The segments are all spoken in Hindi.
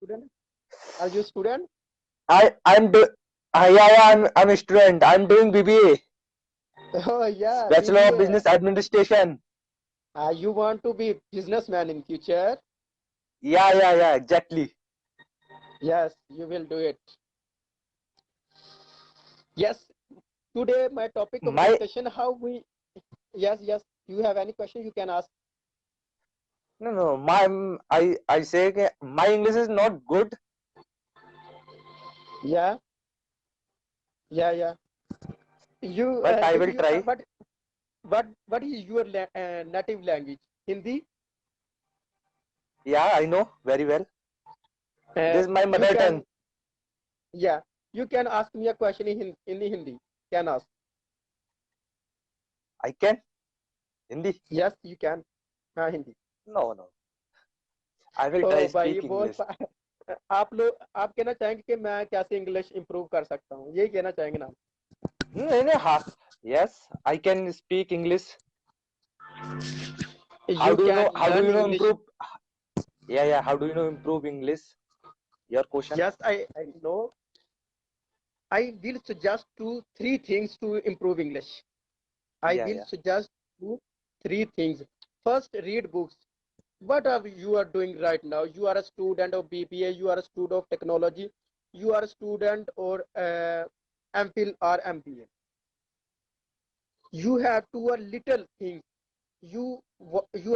student? Are you a student? I'm do yeah, I'm a student. I'm doing BBA, Oh yeah, Bachelor of BBA. Business Administration. You want to be businessman in future? Yeah, exactly. Yes, you will do it. Yes, today my topic of My discussion how we. Yes, yes. You have any question? You can ask. no, I say my English is not good, Yeah, yeah. You but I if will you try. what is your native language? Hindi. Yeah, I know very well. Uh, This is my you mother can tongue. yeah. You can ask me a question in Hindi. Can ask. I can Hindi. Yes, you can. हाँ Hindi. No. I will O try भाई speak बहुत English. आप कहना चाहेंगे कि मैं कैसे इंग्लिश इंप्रूव कर सकता हूँ, यही कहना चाहेंगे ना? No, yes, I can speak English. You can How do learn you know English. improve? Yeah. How do you know improve English? Your question? Yes, I know. I will suggest two three things to improve English. I will Yeah. suggest two three things. First, read books. What are you are doing right now? You are a student of BBA. You are a student of technology. You are a student or MPhil or MBA. You have to a little things. You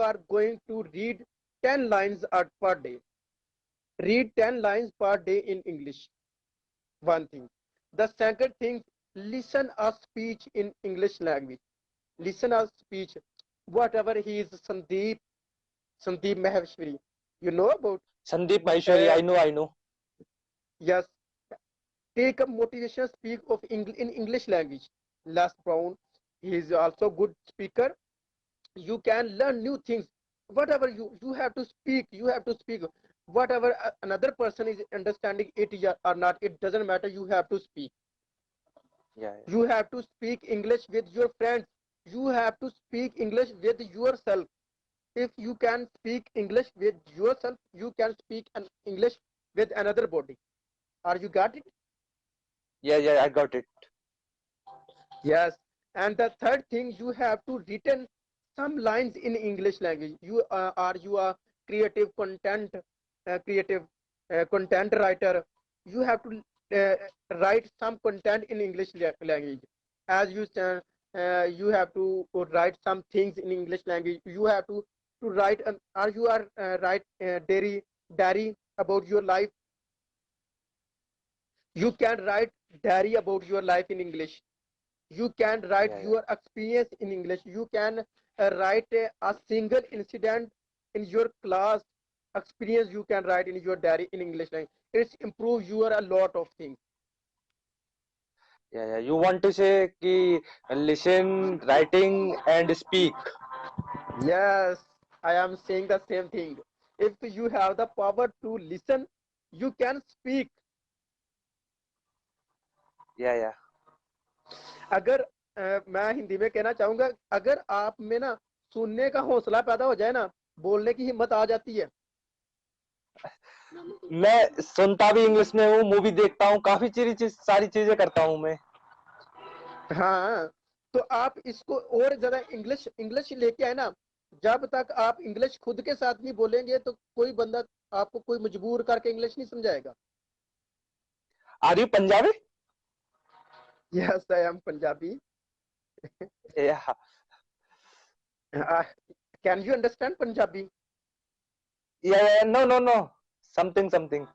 are going to read 10 lines per day. Read 10 lines per day in English. One thing. The second thing, listen a speech in English language. Listen a speech. Whatever he is, Sandeep Maheshwari. You know about? Sandeep Maheshwari, Uh, I know. yes. Take a motivational speak of in English language. Les Brown, he is also good speaker. You can learn new things. Whatever you have to speak, whatever another person is understanding it or not, it doesn't matter. You have to speak. Yeah. You have to speak English with your friends. You have to speak English with yourself. If you can speak English with yourself, you can speak an English with another body. Are you got it? Yeah, I got it. Yes. And the third thing, you have to written some lines in English language. You are creative content writer. You have to uh, write some content in English language. As you have to write some things in English language. You have to write or you are write diary about your life. You can write diary about your life in English. You can write Yeah. your experience in English. You can write a single incident in your class experience. You can write in your diary in English language. It's improve your a lot of things. Yeah. You want to say कि listen, writing and speak. Yes, I am saying the same thing. If you have the power to listen, you can speak. Yeah. अगर मैं हिंदी में कहना चाहूंगा, अगर आप में ना सुनने का हौसला पैदा हो जाए ना, बोलने की हिम्मत आ जाती है. मैं सुनता भी इंग्लिश में हूँ, मूवी देखता हूँ, काफी सारी चीजें करता हूँ मैं. हाँ, तो आप इसको और ज्यादा इंग्लिश इंग्लिश लेके आए ना. जब तक आप इंग्लिश खुद के साथ नहीं बोलेंगे तो कोई बंदा आपको कोई मजबूर करके इंग्लिश नहीं समझाएगा. Are you Punjabi? Yes I am Punjabi. Yeah. Can you understand Punjabi? Yeah. No. Something.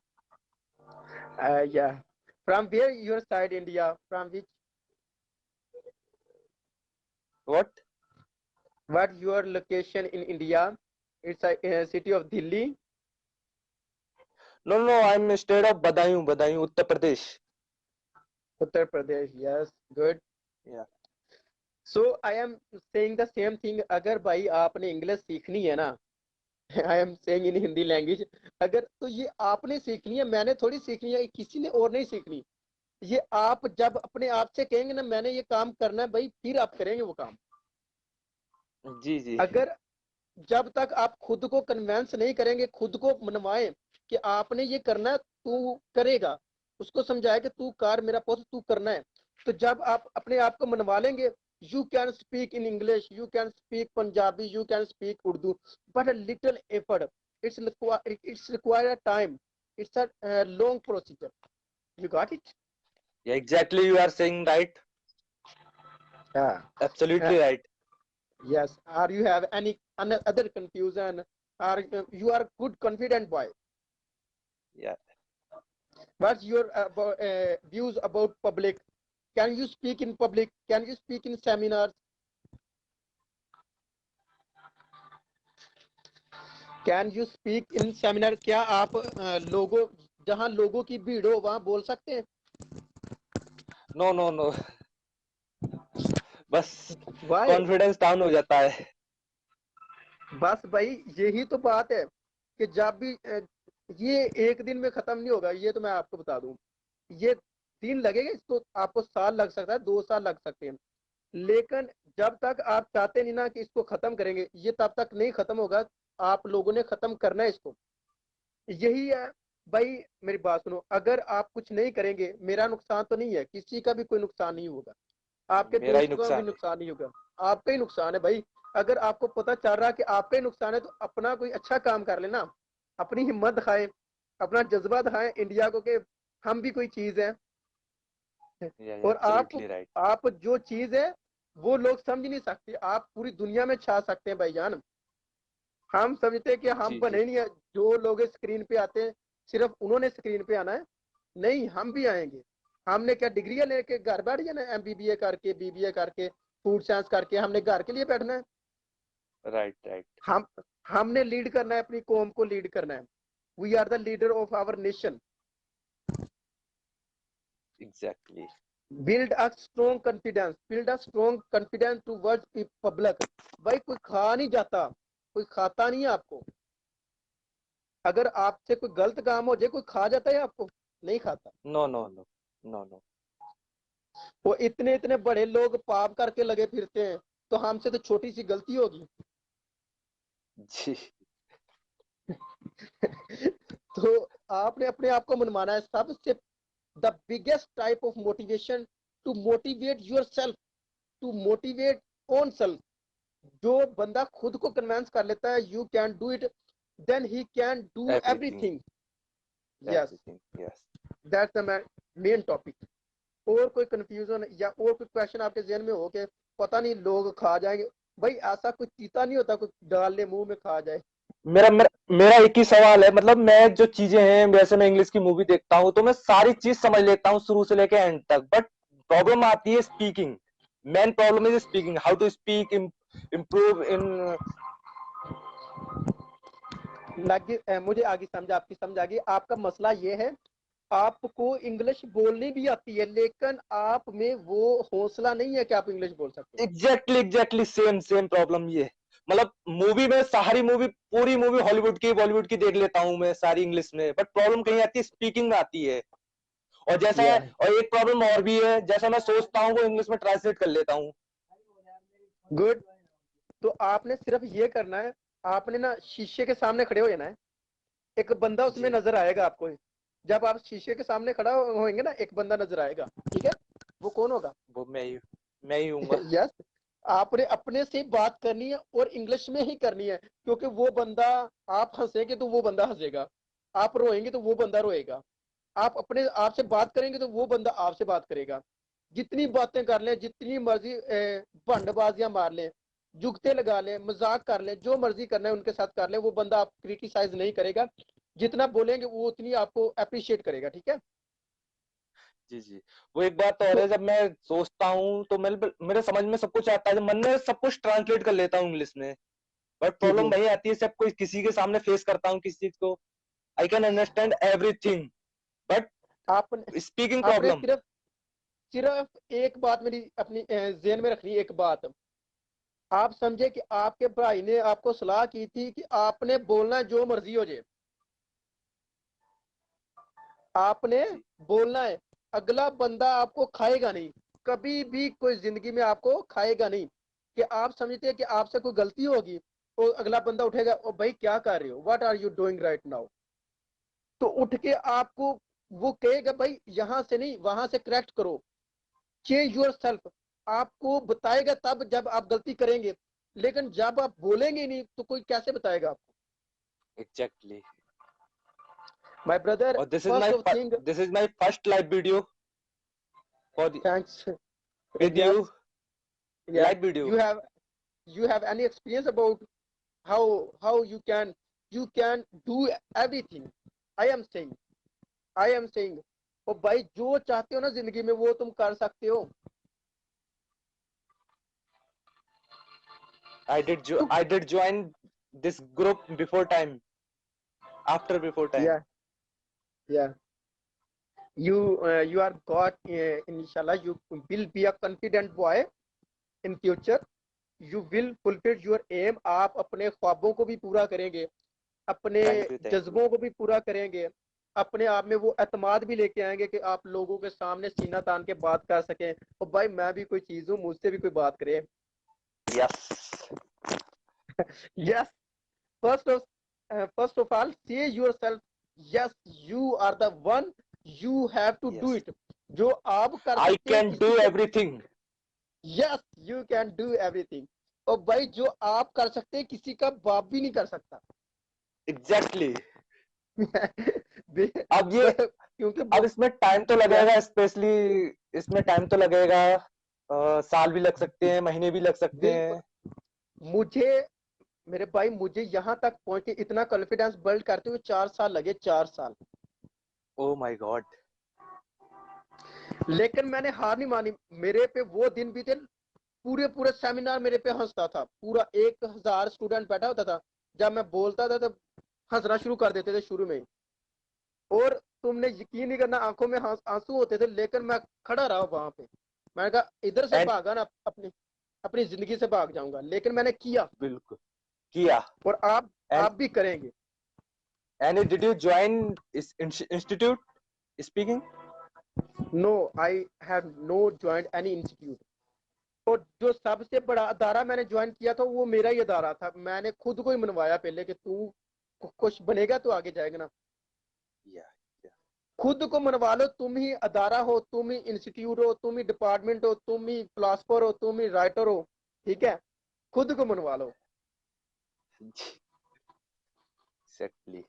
Yeah from where your side India, from which What? what your location in India? It's a city of Delhi. No. I'm state of Badaयूं, Uttar Pradesh. Uttar Pradesh. Yes, good. Yeah. So I am saying the same thing. अगर भाई आपने इंग्लिश सीखनी है ना, I am saying in Hindi language, अगर तो ये आपने सीखनी है, मैंने थोड़ी सीखनी है, किसी ने और नहीं सीखनी. ये आप जब अपने आप से कहेंगे ना मैंने ये काम करना है भाई, फिर आप करेंगे वो काम. जी. अगर जब तक आप खुद को कन्वेंस नहीं करेंगे, खुद को मनवाएं कि आपने ये करना है, तू करेगा, उसको समझाया कि तू कर, मेरा पुत्र तू करना है। तो जब आप अपने आप को मनवा लेंगे, you can speak in English, you can speak Punjabi, you can speak Urdu, but a little effort, it's require a time, it's a long procedure. You got it? Yeah, exactly. You are saying right. Yeah. Absolutely right. Yes. Or you have any other confusion? Or you are good confident boy? Yeah. What's your views about public? Can you speak in public? Can you speak in seminars? Can you speak in seminar? क्या आप लोगों, जहाँ लोगों की भीड़ हो वहाँ बोल सकते हैं? No, no, no. बस Why? कॉन्फिडेंस डाउन हो जाता है। बस भाई यही तो बात है कि जब भी ये एक दिन में खत्म नहीं होगा, ये तो मैं आपको बता दूं। ये दिन लगेगा, इसको आपको साल लग सकता है, 2 साल लग सकते हैं, लेकिन जब तक आप चाहते नहीं ना कि इसको खत्म करेंगे, ये तब तक नहीं खत्म होगा। आप लोगों ने खत्म करना है इसको, यही है भाई। मेरी बात सुनो, अगर आप कुछ नहीं करेंगे, मेरा नुकसान तो नहीं है, किसी का भी कोई नुकसान नहीं होगा, आपके मेरा ही दोस्तों का भी नुकसान है। नुकसान नहीं होगा, आपका ही नुकसान है भाई। अगर आपको पता चल रहा है कि आपका ही नुकसान है, तो अपना कोई अच्छा काम कर लेना, अपनी हिम्मत दिखाएं, अपना जज्बा दिखाएं इंडिया को कि हम भी कोई चीज है। Yeah, और absolutely right. आप जो चीज है वो लोग समझ नहीं सकते, आप पूरी दुनिया में छा सकते हैं भाईजान। हम समझते हैं कि हम जी जी। बने नहीं है, जो लोग स्क्रीन पे आते हैं सिर्फ उन्होंने स्क्रीन पे आना है, नहीं हम भी आएंगे। हमने क्या डिग्रियां लेके घर बैठ जाना है, MBBA करके, BBA करके, फूड साइंस करके, हमने घर के लिए बैठना है? Right right. हम हमने लीड करना है, अपनी कौम को लीड करना है। We are the leader of our nation. Exactly. Build a strong confidence, build a strong confidence towards public. भाई कोई खा नहीं जाता, कोई खाता नहीं है आपको। अगर आपसे कोई गलत काम हो जाए, कोई खा जाता है आपको? नहीं खाता। No no no. No no. वो इतने इतने बड़े लोग पाप करके लगे फिरते हैं, तो हमसे तो छोटी सी गलती होगी। जी। तो आपने अपने आप को मनवाना है सबसे। The biggest type of motivation to motivate yourself, to motivate own self. जो बंदा खुद को कन्विंस कर लेता है you can do it, then he can do everything. Everything. Yes, everything yes. That's the main topic. और कोई कंफ्यूजन या और कोई क्वेश्चन आपके जहन में हो के पता नहीं लोग खा जाएंगे? भाई ऐसा कुछ चीता नहीं होता, कुछ डाल ले मुंह में खा जाए। मेरा मेरा मेरा एक ही सवाल है, मतलब मैं जो चीजें हैं, वैसे मैं इंग्लिश की मूवी देखता हूँ तो मैं सारी चीज समझ लेता हूँ शुरू से लेके एंड तक, बट प्रॉब्लम आती है speaking. Main problem is speaking, how to speak, improve in. मुझे आगे समझ, आपकी समझ आ गई। आपका मसला ये है, आपको इंग्लिश बोलनी भी आती है, लेकिन आप में वो हौसला नहीं है कि आप इंग्लिश बोल सकते हैं। Exactly exactly same same problem ये है। मतलब मूवी में सारी मूवी, पूरी मूवी हॉलीवुड की बॉलीवुड की देख लेता हूँ मैं सारी इंग्लिश में, बट प्रॉब्लम कहीं आती है स्पीकिंग में आती है। और जैसा है, या और एक प्रॉब्लम और भी है, जैसा मैं सोचता हूँ वो इंग्लिश में ट्रांसलेट कर लेता हूँ। गुड। तो आपने सिर्फ ये करना है, आपने ना शीशे के सामने खड़े हो जाना है, एक बंदा उसमें जी। नजर आएगा आपको। जब आप शीशे के सामने खड़ा होंगे ना, एक बंदा नजर आएगा, ठीक है? वो कौन होगा? वो मैं ही हूँगा। यस। आपने अपने से बात करनी है और इंग्लिश में ही करनी है, क्योंकि वो बंदा, आप हंसेंगे तो वो बंदा हंसेगा, आप रोएंगे तो वो बंदा रोएगा, आप अपने आप से बात करेंगे तो वो बंदा आपसे बात करेगा। जितनी बातें कर लें, जितनी मर्जी भंडबाजियां मार लें, जुगते लगा लें, मजाक कर लें, जो मर्जी करना है उनके साथ कर लें, वो बंदा आप क्रिटिसाइज नहीं करेगा। जितना बोलेंगे वो उतनी आपको अप्रिशिएट करेगा, ठीक है? जी जी। वो एक बात और तो है, जब मैं सोचता हूँ तो मेरे समझ में सब कुछ आता है, जब मन में सब कुछ ट्रांसलेट कर लेता हूँ इंग्लिश में, बट जी प्रॉब्लम जी। वही आती है जब कोई किसी के सामने फेस करता हूँ किसी चीज को, I can understand everything, but आपने स्पीकिंग आपने प्रॉब्लम। सिर्फ सिर्फ एक बात मेरी अपनी जेहन में रखनी है, एक बात। आप समझे कि आपके भाई ने आपको सलाह की थी कि आपने बोलना है जो मर्जी हो जाए, आपने जी बोलना है। अगला बंदा आपको खाएगा नहीं, कभी भी कोई जिंदगी में आपको खाएगा नहीं। कि आप समझते हैं कि आपसे कोई गलती होगी, तो अगला बंदा उठेगा, ओ भाई क्या कर रहे हो, what are you doing right now? तो उठ के आपको वो कहेगा भाई यहाँ से नहीं वहां से करेक्ट करो, चेंज योर सेल्फ, आपको बताएगा तब जब आप गलती करेंगे, लेकिन जब आप बोलेंगे नहीं तो कोई कैसे बताएगा आपको। एग्जैक्टली। माय ब्रदर, और first of thing, this is my first live video for thanks, with yes, you, yeah, live video. you have any experience about how you can do everything? I am saying और भाई जो चाहते हो ना जिंदगी में वो तुम कर सकते हो। तो I did join this group before time, after before time. yeah, yeah, you are got, inshallah you will be a confident boy in future, you will fulfill your aim, आप अपने ख्वाबों को भी पूरा करेंगे, अपने Thank you। जज्बों को भी पूरा करेंगे, अपने आप में वो एतमाद भी लेके आएंगे कि आप लोगों के सामने सीना तान के बात कर सकें और भाई मैं भी कोई चीज हूँ, मुझसे भी कोई बात करे। Yes, Yes, first of first of all say yourself, yes you are the one, you have to do yes, it, जो आप कर I सकते हैं can किसी do के। everything। yes you can do everything, और भाई जो आप कर सकते हैं किसी का बाप भी नहीं कर सकता। Exactly। बे- अब ये, क्योंकि अब इसमें टाइम तो क्या लगेगा, स्पेशली इसमें टाइम तो लगेगा, साल भी लग सकते हैं, महीने भी लग सकते बिल्कुल, हैं। मुझे मेरे भाई मुझे यहाँ तक पहुंचे इतना कॉन्फिडेंस बिल्ड करते हुए 4 साल लगे, 4 साल, ओ माय गॉड। लेकिन मैंने हार नहीं मानी। मेरे पे वो दिन भी थे, पूरे पूरे सेमिनार मेरे पे हंसता था, पूरा 1000 स्टूडेंट बैठा होता था, जब मैं बोलता था तब हंसना शुरू कर देते थे शुरू में ही। और तुमने यकीन नहीं करना, आंखों में आंसू होते थे, लेकिन मैं खड़ा रहा वहां पे। मैंने कहा इधर से एंड भागा ना, अपनी अपनी जिंदगी से भाग जाऊंगा, लेकिन मैंने किया। बिल्कुल किया। और एंड आप भी करेंगे। एंड डिड यू ज्वाइन इस institute speaking? No, I have no joint any institute. और जो सबसे बड़ा अदारा मैंने ज्वाइन किया था वो मेरा ही अदारा था, मैंने खुद को ही मनवाया पहले कि तू कुछ बनेगा तो आगे जाएगा ना, या खुद को मनवा लो, तुम ही अदारा हो, तुम ही इंस्टीट्यूट हो, तुम ही डिपार्टमेंट हो, तुम ही फिलोसफर हो, तुम ही राइटर हो, ठीक है, खुद को मनवा लो। एग्जैक्टली।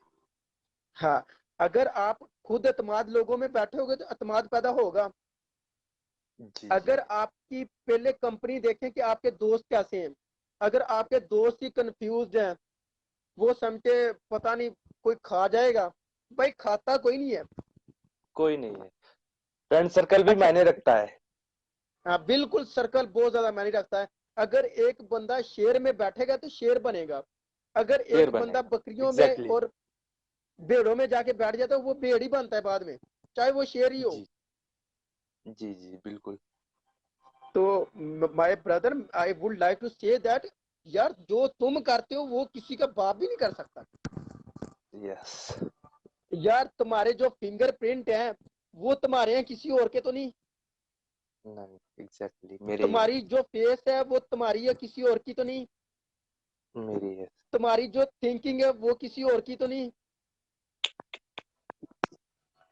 हाँ, अगर आप खुद अतमाद लोगों में बैठोगे तो अतमाद पैदा होगा। जी जी अगर आपकी पहले कंपनी देखें कि आपके दोस्त कैसे हैं, अगर आपके दोस्त ही कंफ्यूज हैं, वो समझे पता नहीं कोई खा जाएगा, भाई खाता कोई नहीं है। कोई नहीं है। फ्रेंड सर्कल भी अच्छा, मायने रखता है। हाँ बिल्कुल, सर्कल बहुत ज्यादा मायने रखता है। अगर एक बंदा शेर में बैठेगा तो शेर बनेगा, अगर शेर एक बंदा बनेगा। बकरियों में एग्जैक्टली। और भेड़ों में जाके बैठ जाता है वो भेड़ ही बनता है बाद में, चाहे वो शेर ही हो। जी जी जी बिल्कुल। तो my brother, I would like to say that, यार जो तुम करते हो वो किसी का बाप भी नहीं कर सकता। यस। यार तुम्हारे जो फिंगरप्रिंट हैं वो तुम्हारे हैं, किसी और के तो नहीं। नहीं, एग्जैक्टली मेरे ही है। तुम्हारी जो फेस है वो तुम्हारी है, किसी और की तो नहीं। मेरी है। तुम्हारी जो थिंकिंग है वो किसी और की तो नहीं।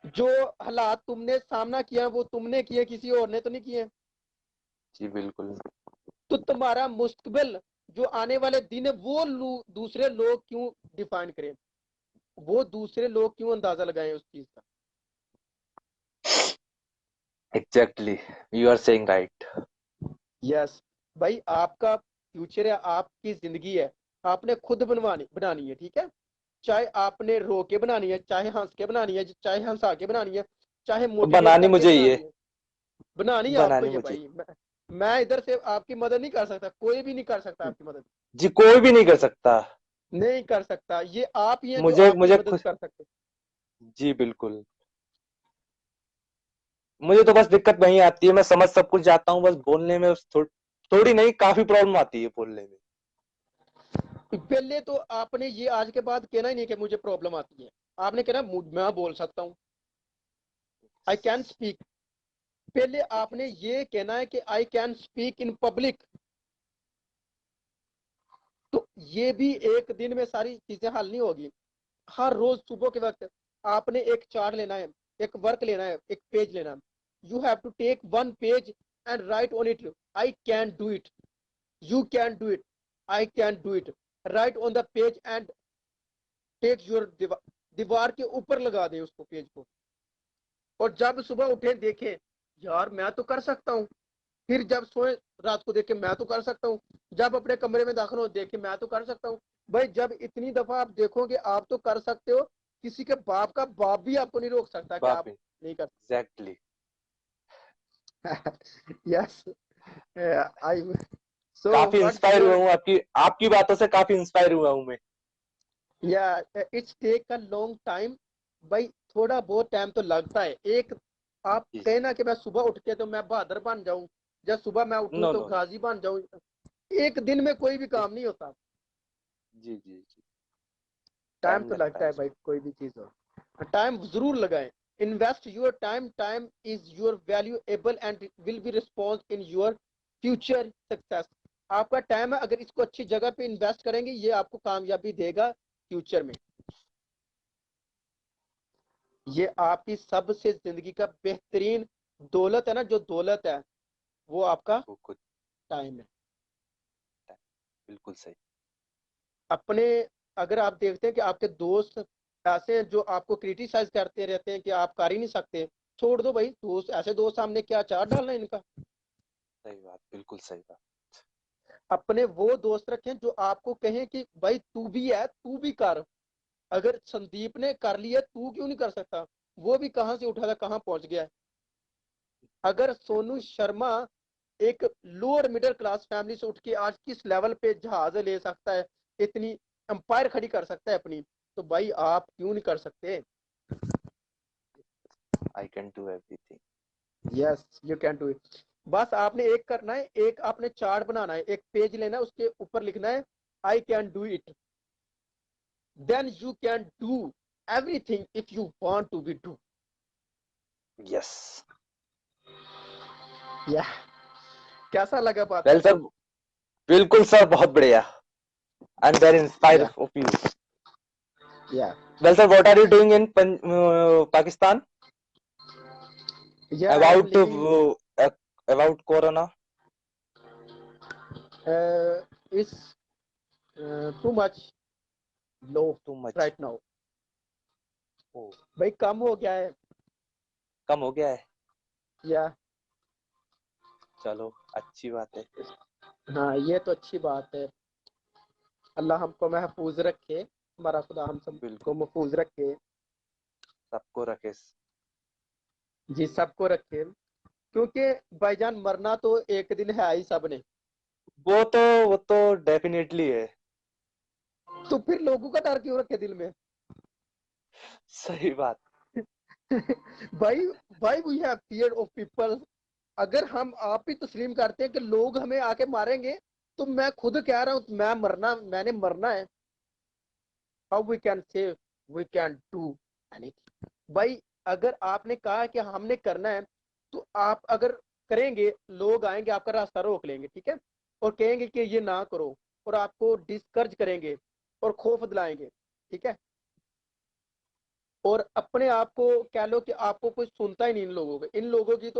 जो हालात तुमने सामना किया वो तुमने किए, किसी और ने तो नहीं किए। जी बिल्कुल। तो तुम्हारा मुस्तकबिल जो आने वाले दिन है वो दूसरे लोग क्यों डिफाइन करें, वो दूसरे लोग क्यों अंदाजा लगाएं उस चीज का। Exactly, you are saying right. Yes भाई, आपका फ्यूचर है, आपकी जिंदगी है, आपने खुद बनानी है, ठीक है, चाहे आपने रो के बनानी है, चाहे हंस के बनानी है, चाहे हंसा के बनानी है, चाहे मोटिवेट बनानी करके मुझे ही है। बनानी है, बनानी आपको बनानी ही है मुझे। भाई। मैं इधर से आपकी मदद नहीं कर सकता, कोई भी नहीं कर सकता आपकी मदद, जी कोई भी नहीं कर सकता। नहीं कर सकता, ये आप ही हैं जो मुझे आपकी मुझे मदद खुद। कर सकते। जी बिल्कुल। मुझे तो बस दिक्कत वही आती है, मैं समझ सब कुछ जाता हूँ, बस बोलने में थोड़ी नहीं, काफी प्रॉब्लम आती है बोलने में। पहले तो आपने ये आज के बाद कहना ही नहीं कि मुझे प्रॉब्लम आती है, आपने कहना मैं बोल सकता हूँ, आई कैन स्पीक। पहले आपने ये कहना है कि I can speak in public. तो ये भी एक दिन में सारी चीजें हल नहीं होगी। हर रोज सुबह के वक्त आपने एक चार्ट लेना है, एक वर्क लेना है, एक पेज लेना है, you have to take one page and write on it, I can do it, you can do it, I can do it, write on the page and take your, दीवार के ऊपर लगा दे उसको, पेज को। और जब सुबह उठे देखें यार मैं तो कर सकता हूँ, फिर जब सोए रात को देखे मैं तो कर सकता हूँ, जब अपने कमरे में दाखिल हो देखे मैं तो कर सकता हूँ। भाई जब इतनी दफा आप देखोगे आप तो कर सकते हो, किसी के बाप का बाप भी आपको नहीं रोक सकता कि बाप आप रे, नहीं कर एग्जैक्टली। सकते। यस, आई, सो काफी व्हाट्स इंस्पायर हुआ योर, हूँ आपकी आपकी बातों से, काफी इंस्पायर हुआ हूँ मैं। या it's take a long time. भाई थोड़ा बहुत टाइम तो लगता है। एक आप जी कहे ना कि मैं सुबह उठ के तो मैं बहादुर बन जाऊं, या सुबह मैं उठूं नो तो नो, गाजी बन जाऊं, एक दिन में कोई भी जी काम नहीं होता। जी जी जी, टाइम टाइम तो लगता लगता है है भाई, उसमें। कोई भी चीज हो टाइम जरूर लगाएं। Invest your time, time is your valuable and will be response in your future success. आपका टाइम है, अगर इसको अच्छी जगह पे इन्वेस्ट करेंगे ये आपको कामयाबी देगा फ्यूचर में। ये आपकी सबसे जिंदगी का बेहतरीन दौलत है ना, जो दौलत है वो आपका वो कुछ टाइम है। टाइम, बिल्कुल सही। अपने, अगर आप देखते हैं कि आपके दोस्त ऐसे हैं जो आपको क्रिटिसाइज करते रहते हैं कि आप कर ही नहीं सकते, छोड़ दो भाई दोस्त, ऐसे दोस्त सामने क्या चार डालना है इनका। सही बात, बिल्कुल सही बात। अपने वो दोस्त रखें जो आपको कहें कि भाई तू भी है, तू भी कर, अगर संदीप ने कर लिया तू क्यों नहीं कर सकता, वो भी कहां से उठा था कहां पहुंच गया है। अगर सोनू बिल्कुल शर्मा एक लोअर मिडिल क्लास फैमिली से उठ के आज किस लेवल पे जहाज ले सकता है, इतनी एम्पायर खड़ी कर सकता है अपनी, तो भाई आप क्यों नहीं कर सकते। आई can do everything. Yes you can do it. बस आपने एक करना है, एक आपने चार्ट बनाना है, एक पेज लेना है, उसके ऊपर लिखना है I can do it, then you can do everything if you want to be do. Yes. या कैसा लगा बात वेल सर, करके। बिल्कुल सर, बहुत बढ़िया। आई एम वेरी इंस्पायर या of you. Yeah well sir, what are you doing in Pakistan yeah I am about living, about corona? It's too much low too much? Right now. ओ, भाई कम हो गया है। कम हो गया है? या चलो, अच्छी बात है। हाँ ये तो अच्छी बात है। अल्लाह हमको महफूज रखे, हमारा खुदा हम सबको बिल्कुल, महफूज रखे। सबको रखे। जी सबको रखे, क्योंकि भाईजान मरना तो एक दिन है ही सबने। वो तो डेफिनेटली है। तो फिर लोगों का डर क्यों रखे दिल में। सही बात। भाई, भाई we have fear of people. अगर हम आप ही तस्लीम करते हैं कि लोग हमें आके मारेंगे, तो मैं खुद कह रहा हूँ मैं मरना, मैंने मरना है। How we can say we can do anything. भाई अगर आपने कहा कि हमने करना है, तो आप अगर करेंगे लोग आएंगे आपका रास्ता रोक लेंगे, ठीक है, और कहेंगे कि ये ना करो, और आपको डिस्करेज करेंगे और खौफ दिलाएंगे, ठीक है, और अपने आप को कह लो कि आपको कोई सुनता ही नहीं इन लोगों की तो